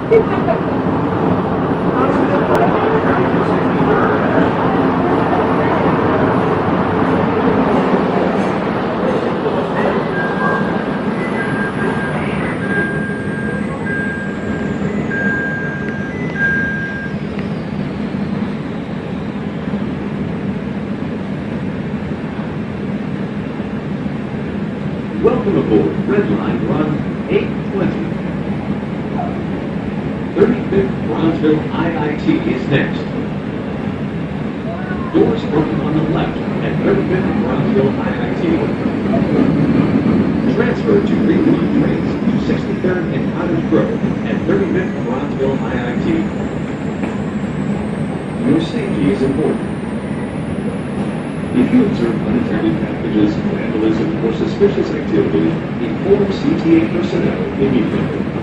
Welcome aboard Red Line Run 820. 35th Bronzeville IIT is next. Doors open on the left at 35th Bronzeville IIT. Transfer to Greenlawn trains to 63rd and Cottage Grove at 35th Bronzeville IIT. Your safety is important. If you observe unattended packages, vandalism, or suspicious activity, inform CTA personnel immediately.